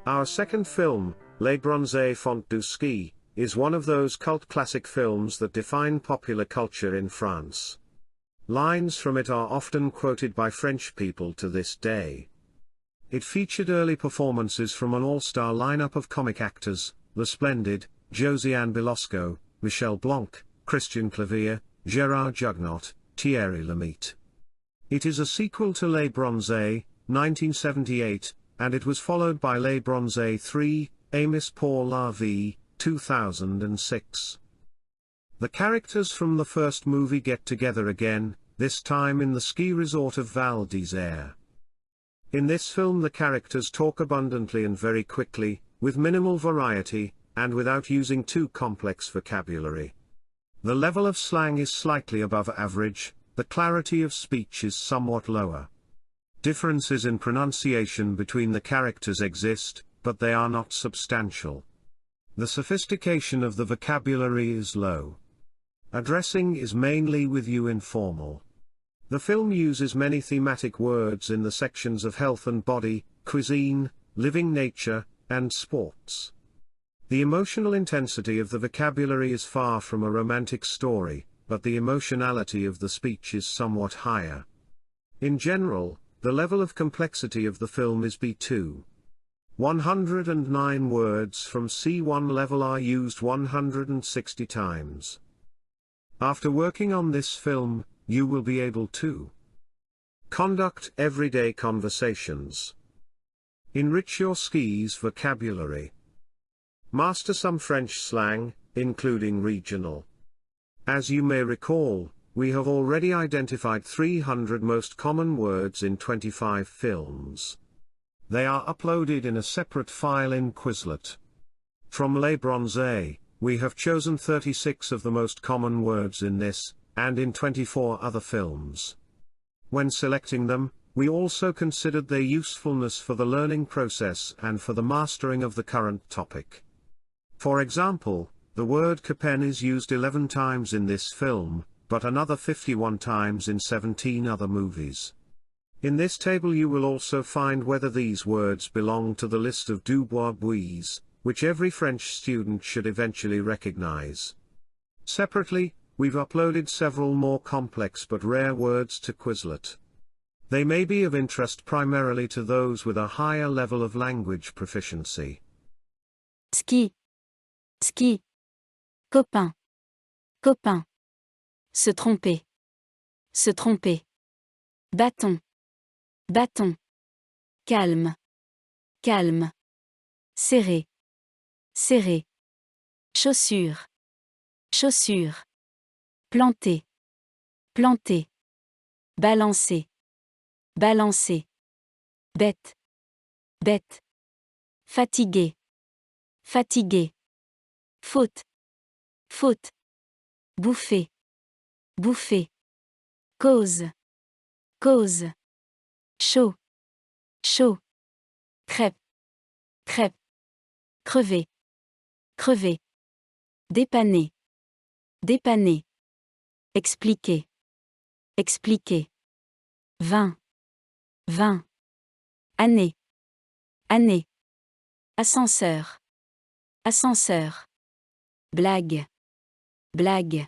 Our second film, Les Bronzés Font du Ski, is one of those cult classic films that define popular culture in France. Lines from it are often quoted by French people to this day. It featured early performances from an all-star lineup of comic actors: the splendid Josiane Bilosco, Michel Blanc, Christian Clavier, Gérard Jugnot, Thierry Lhermitte. It is a sequel to Les Bronzés, 1978, and it was followed by Les Bronzés 3, Amos pour la vie, 2006. The characters from the first movie get together again, this time in the ski resort of Val d'Isère. In this film the characters talk abundantly and very quickly, with minimal variety, and without using too complex vocabulary. The level of slang is slightly above average, the clarity of speech is somewhat lower. Differences in pronunciation between the characters exist, but they are not substantial. The sophistication of the vocabulary is low. Addressing is mainly with you informal. The film uses many thematic words in the sections of health and body, cuisine, living nature, and sports. The emotional intensity of the vocabulary is far from a romantic story, but the emotionality of the speech is somewhat higher. In general, the level of complexity of the film is B2. 109 words from C1 level are used 160 times. After working on this film, you will be able to conduct everyday conversations, enrich your skis vocabulary, master some French slang, including regional. As you may recall, we have already identified 300 most common words in 25 films. They are uploaded in a separate file in Quizlet. From Les Bronzés, we have chosen 36 of the most common words in this, and in 24 other films. When selecting them, we also considered their usefulness for the learning process and for the mastering of the current topic. For example, the word Copain is used 11 times in this film, but another 51 times in 17 other movies. In this table you will also find whether these words belong to the list of Dubois-Buis, which every French student should eventually recognize. Separately, we've uploaded several more complex but rare words to Quizlet. They may be of interest primarily to those with a higher level of language proficiency. Ski. Ski. Copain. Copain. Se tromper. Se tromper. Bâton. Bâton. Calme. Calme. Serré. Serré. Chaussure. Chaussure. Planter. Planter. Balancer. Balancer. Bête. Bête. Fatigué. Fatigué. Faute. Faute. Bouffer. Bouffer. Cause. Cause. Chaud. Chaud. Crêpe. Crêpe. Crever. Crever. Dépanner. Dépanner. Expliquer. Expliquer. Vin. Vin. Année. Année. Ascenseur. Ascenseur. Blague. Blague.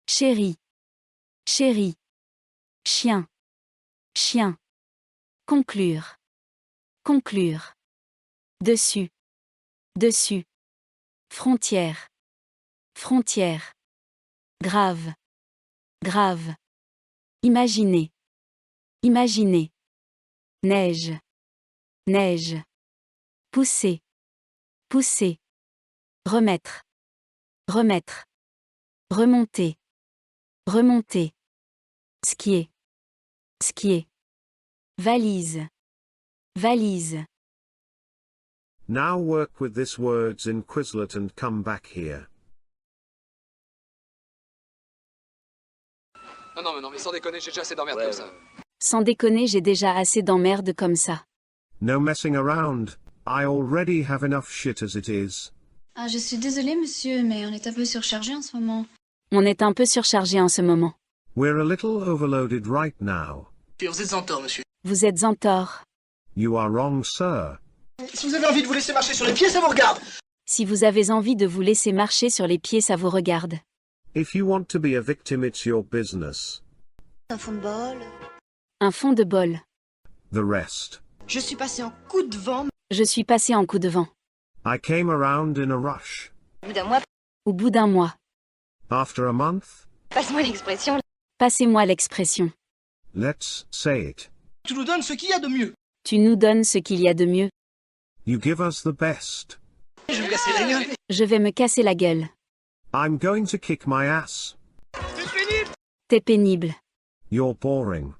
Chéri. Chéri. Chien. Chien. Conclure. Conclure. Dessus. Dessus. Frontière. Frontière. Grave. Grave. Imaginer. Imaginer. Neige. Neige. Pousser. Pousser. Remettre. Remettre. Remonter. Remonter. Skier. Skier. Valise. Valise. Now work with these words in Quizlet and come back here. Non, mais sans déconner, j'ai déjà assez d'emmerdes comme ça. Sans déconner, j'ai déjà assez d'emmerdes comme ça. No messing around, I already have enough shit as it is. Ah, je suis désolée, monsieur, mais on est un peu surchargé en ce moment. On est un peu surchargé en ce moment. We're a little overloaded right now. Vous êtes en tort, monsieur. Vous êtes en tort. You are wrong, sir. Si vous avez envie de vous laisser marcher sur les pieds, ça vous regarde. Si vous avez envie de vous laisser marcher sur les pieds, ça vous regarde. If you want to be a victim, it's your business. Un fond de bol. Un fond de bol. The rest. Je suis passé en coup de vent. Je suis passé en coup de vent. I came around in a rush. Au bout d'un mois, Au bout d'un mois. After a month, passe-moi l'expression. Passez-moi l'expression. let's say it. Tu nous donnes ce qu'il y a de mieux. Tu nous donnes ce qu'il y a de mieux. You give us the best. Je vais me casser la gueule. Je vais me casser la gueule. I'm going to kick my ass. C'est pénible. T'es pénible. You're boring.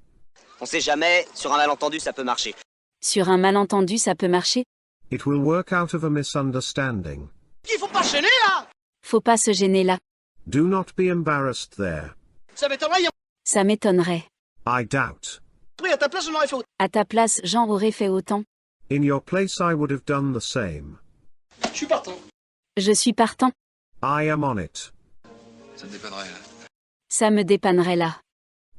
On sait jamais, sur un malentendu ça peut marcher. Sur un malentendu, ça peut marcher. It will work out of a misunderstanding. Il faut pas chaîner là. Faut pas se gêner là. Do not be embarrassed there. Ça m'étonnerait, il y a Ça m'étonnerait. I doubt. pris à ta place, j'en aurais fait autre. À ta place, Jean aurait fait autant. In your place I would have done the same. Je suis partant. Je suis partant. I am on it. Ça me dépannerait là. Ça me dépannerait là.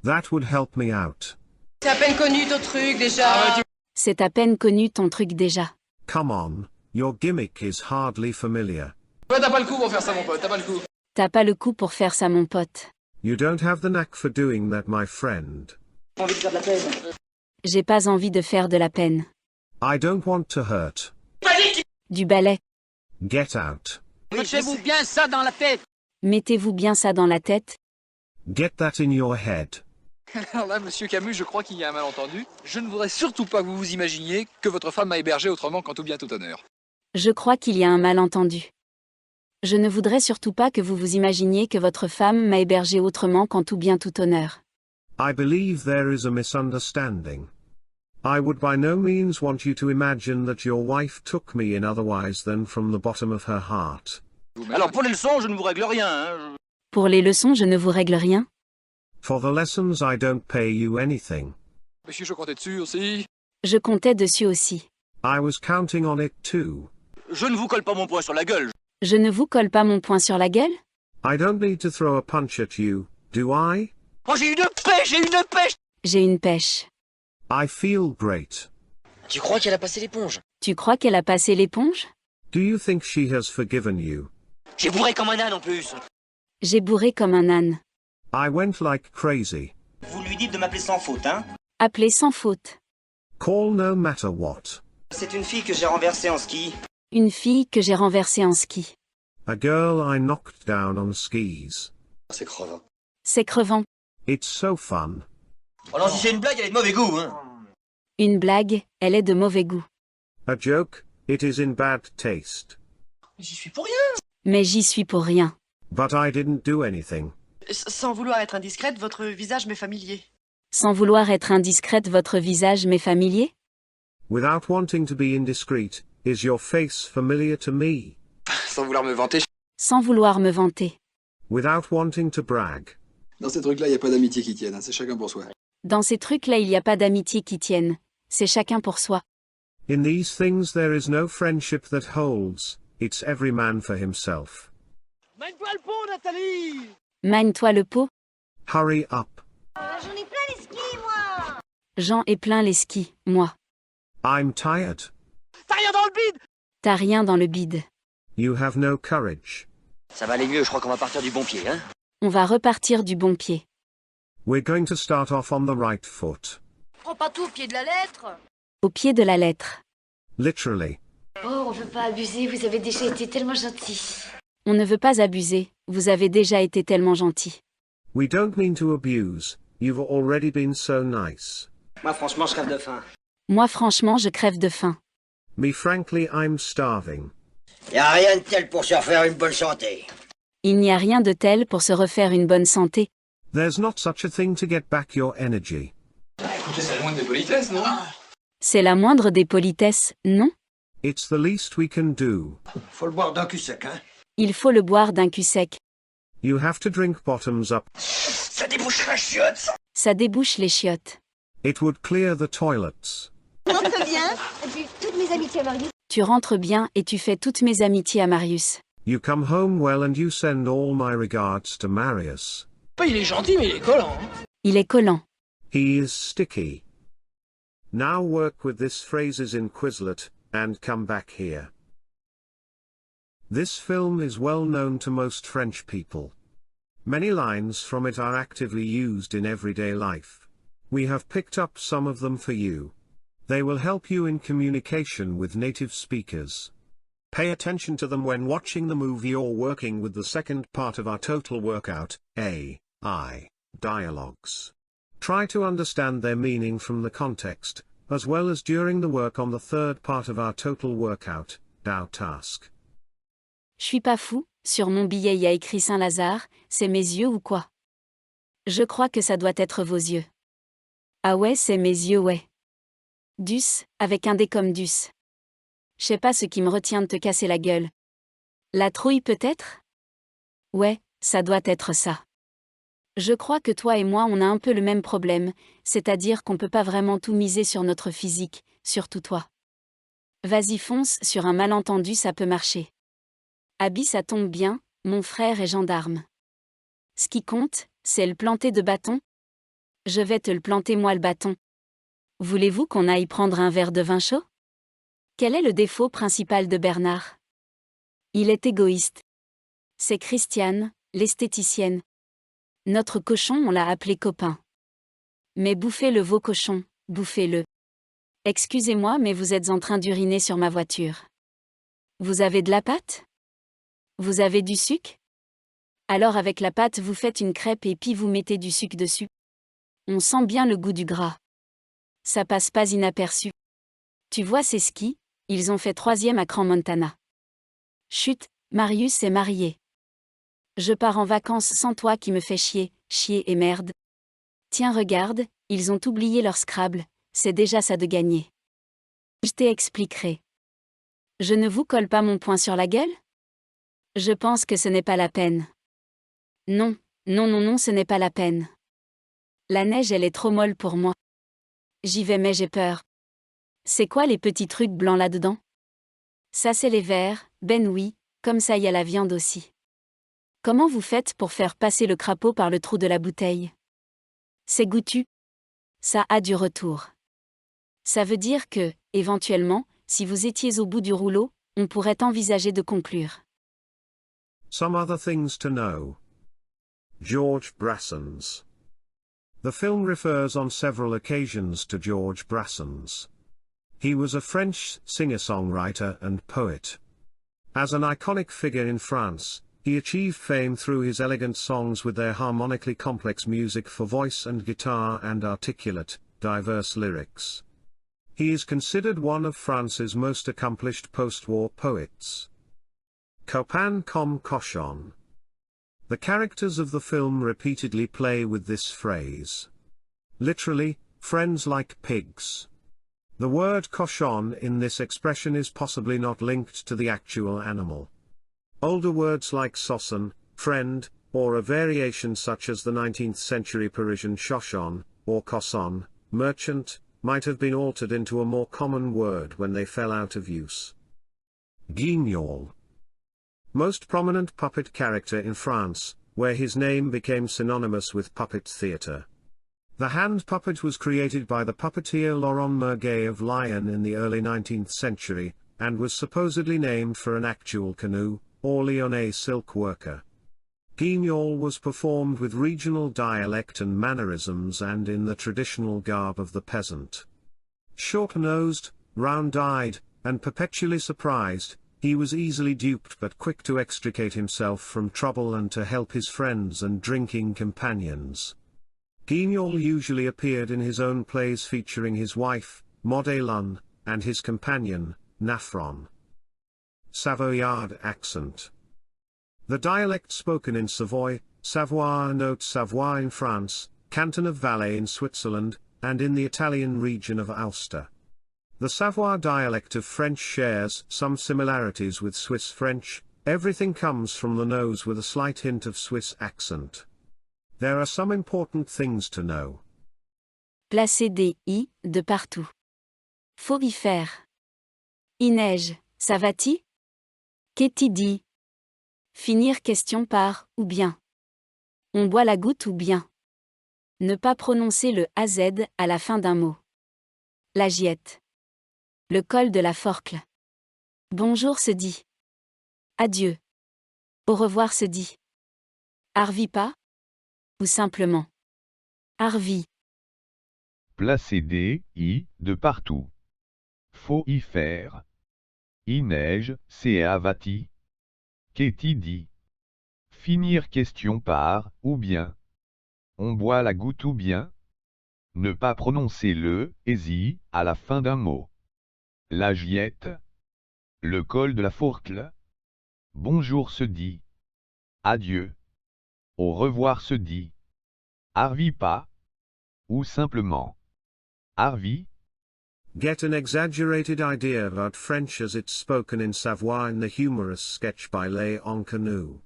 That would help me out. C'est à peine connu ton truc déjà. C'est à peine connu ton truc déjà. Come on, your gimmick is hardly familiar. Ouais, t'as pas le coup pour faire ça, mon pote, t'as pas le coup. T'as pas le coup pour faire ça, mon pote. You don't have the knack for doing that, my friend. J'ai envie de faire de la peine. J'ai pas envie de faire de la peine. I don't want to hurt. Du balai. Get out. Mettez-vous bien ça dans la tête. Mettez-vous bien ça dans la tête. Get that in your head. Alors là, monsieur Camus, je crois qu'il y a un malentendu. Je ne voudrais surtout pas que vous vous imaginiez que votre femme m'a hébergé autrement qu'en tout bien tout honneur. Je crois qu'il y a un malentendu. Je ne voudrais surtout pas que vous vous imaginiez que votre femme m'a hébergé autrement qu'en tout bien tout honneur. I believe there is a misunderstanding. I would by no means want you to imagine that your wife took me in otherwise than from the bottom of her heart. Alors pour les leçons, je ne vous règle rien. Hein. Pour les leçons, je ne vous règle rien. For the lessons I don't pay you anything. Monsieur, je comptais dessus aussi. Je comptais dessus aussi. I was counting on it too. Je ne vous colle pas mon poing sur la gueule. Je ne vous colle pas mon poing sur la gueule? I don't need to throw a punch at you, do I? Oh, j'ai une pêche, j'ai une pêche. J'ai une pêche. I feel great. Tu crois qu'elle a passé l'éponge? Tu crois qu'elle a passé l'éponge? Do you think she has forgiven you? J'ai bourré comme un âne en plus. J'ai bourré comme un âne. I went like crazy. Vous lui dites de m'appeler sans faute, hein. Appelé sans faute. Call no matter what. C'est une fille que j'ai renversée en ski. Une fille que j'ai renversée en ski. A girl I knocked down on skis. C'est crevant. C'est crevant. It's so fun. Oh non, si c'est une blague, elle est de mauvais goût, hein. Une blague, elle est de mauvais goût. A joke, it is in bad taste. J'y suis pour rien. Mais j'y suis pour rien. But I didn't do anything. Sans vouloir être indiscrète, votre visage m'est familier. Sans vouloir être indiscrète, votre visage m'est familier? Without wanting to be indiscreet, is your face familiar to me? Sans vouloir me vanter. Sans vouloir me vanter. Without wanting to brag. Dans ces trucs-là, il n'y a pas d'amitié qui tienne, hein, c'est chacun pour soi. Dans ces trucs-là, il n'y a pas d'amitié qui tienne. C'est chacun pour soi. In these things there is no friendship that holds, it's every man for himself. Mène-toi le pont, Nathalie. Mène-toi le pot. Hurry up. J'en ai plein les skis, moi. Jean est plein les skis, moi. I'm tired. T'as rien dans le bide. T'as rien dans le bide. You have no courage. Ça va aller mieux, je crois qu'on va partir du bon pied, hein? On va repartir du bon pied. We're going to start off on the right foot. Prends pas tout au pied de la lettre. Au pied de la lettre. Literally. Oh, on veut pas abuser, vous avez déjà été tellement gentil. On ne veut pas abuser, vous avez déjà été tellement gentil. We don't mean to abuse, you've already been so nice. Moi franchement je crève de faim. Moi franchement, je crève de faim. Me frankly, I'm starving. Y a rien de tel pour se refaire une bonne santé. Il n'y a rien de tel pour se refaire une bonne santé. There's not such a thing to get back your energy. Écoutez, c'est la moindre des politesses, non? C'est la moindre des politesses, non? It's the least we can do. Faut le boire d'un cul sec, hein. Il faut le boire d'un cul sec. You have to drink bottoms up. Ça débouche la chiotte. Ça débouche les chiottes. It would clear the toilets. Rentre bien. Et puis toutes mes amitiés à Marius. Tu rentres bien et tu fais toutes mes amitiés à Marius. You come home well and you send all my regards to Marius. Il est gentil, mais il est collant. Il est collant. He is sticky. Now work with this phrases in Quizlet, and come back here. This film is well known to most French people. Many lines from it are actively used in everyday life. We have picked up some of them for you. They will help you in communication with native speakers. Pay attention to them when watching the movie or working with the second part of our total workout, AI dialogues. Try to understand their meaning from the context, as well as during the work on the third part of our total workout, DAO task. Je suis pas fou, sur mon billet y a écrit Saint-Lazare, c'est mes yeux ou quoi? Je crois que ça doit être vos yeux. Ah ouais, c'est mes yeux, ouais. Dus, avec un D comme dus. Je sais pas ce qui me retient de te casser la gueule. La trouille peut-être? Ouais, ça doit être ça. Je crois que toi et moi on a un peu le même problème, c'est-à-dire qu'on peut pas vraiment tout miser sur notre physique, surtout toi. Vas-y fonce, sur un malentendu ça peut marcher. Abby ça tombe bien, mon frère est gendarme. Ce qui compte, c'est le planter de bâton. Je vais te le planter moi le bâton. Voulez-vous qu'on aille prendre un verre de vin chaud? Quel est le défaut principal de Bernard? Il est égoïste. C'est Christiane, l'esthéticienne. Notre cochon on l'a appelé copain. Mais bouffez-le vos cochons, bouffez-le. Excusez-moi mais vous êtes en train d'uriner sur ma voiture. Vous avez de la pâte? Vous avez du sucre? Alors avec la pâte vous faites une crêpe et puis vous mettez du sucre dessus. On sent bien le goût du gras. Ça passe pas inaperçu. Tu vois ces skis, ils ont fait 3e à Crans-Montana. Chut, Marius est marié. Je pars en vacances sans toi qui me fais chier, chier et merde. Tiens regarde, ils ont oublié leur Scrabble, c'est déjà ça de gagner. Je t'expliquerai. Je ne vous colle pas mon poing sur la gueule? Je pense que ce n'est pas la peine. Non, non, non, non, ce n'est pas la peine. La neige elle est trop molle pour moi. J'y vais mais j'ai peur. C'est quoi les petits trucs blancs là-dedans? Ça c'est les verres, ben oui, comme ça y a la viande aussi. Comment vous faites pour faire passer le crapaud par le trou de la bouteille? C'est goûtu. Ça a du retour. Ça veut dire que, éventuellement, si vous étiez au bout du rouleau, on pourrait envisager de conclure. Some other things to know. George Brassens. The film refers on several occasions to George Brassens. He was a French singer-songwriter and poet. As an iconic figure in France, he achieved fame through his elegant songs with their harmonically complex music for voice and guitar and articulate, diverse lyrics. He is considered one of France's most accomplished post-war poets. Copain comme cochon. The characters of the film repeatedly play with this phrase. Literally, friends like pigs. The word cochon in this expression is possibly not linked to the actual animal. Older words like saucon, friend, or a variation such as the 19th century Parisian chauchon, or cosson, merchant, might have been altered into a more common word when they fell out of use. Guignol. Most prominent puppet character in France, where his name became synonymous with puppet theatre. The hand puppet was created by the puppeteer Laurent Merguet of Lyon in the early 19th century, and was supposedly named for an actual canoe, or Lyonnais silk worker. Guignol was performed with regional dialect and mannerisms and in the traditional garb of the peasant. Short-nosed, round-eyed, and perpetually surprised, he was easily duped but quick to extricate himself from trouble and to help his friends and drinking companions. Guignol usually appeared in his own plays featuring his wife, Maud-Élan, and his companion, Nafron. Savoyard accent. The dialect spoken in Savoy, Savoie and Haute-Savoie in France, Canton of Valais in Switzerland, and in the Italian region of Ulster. The Savoie dialect of French shares some similarities with Swiss French. Everything comes from the nose with a slight hint of Swiss accent. There are some important things to know. Placez des i de partout. Faut y faire. Il neige, ça va-t-il? Qu'est-il dit? Finir question par ou bien. On boit la goutte ou bien. Ne pas prononcer le AZ à la fin d'un mot. La giette. Le col de la Forcle. Bonjour se dit. Adieu. Au revoir se dit. Arvi pas? Ou simplement. Arvi. Placer des i de partout. Faut y faire. I neige, c'est avati. Qu'est-il dit? Finir question par, ou bien. On boit la goutte ou bien. Ne pas prononcer le, esi, à la fin d'un mot. La giette. Le col de la Forcle. Bonjour se dit. Adieu. Au revoir se dit. Arvi pas. Ou simplement. Arvi. Get an exaggerated idea about French as it's spoken in Savoie in the humorous sketch by Léon Canu.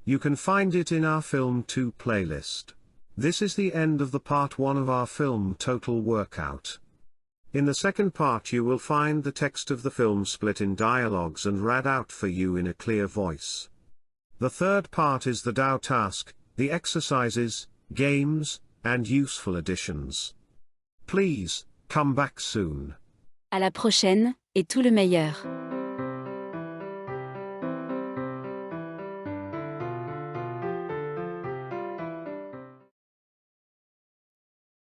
You can find it in our Film 2 playlist. This is the end of the part 1 of our film Total Workout. In the second part you will find the text of the film split in dialogues and read out for you in a clear voice. The third part is the DAO task, the exercises, games, and useful additions. Please, come back soon. À la prochaine, et tout le meilleur.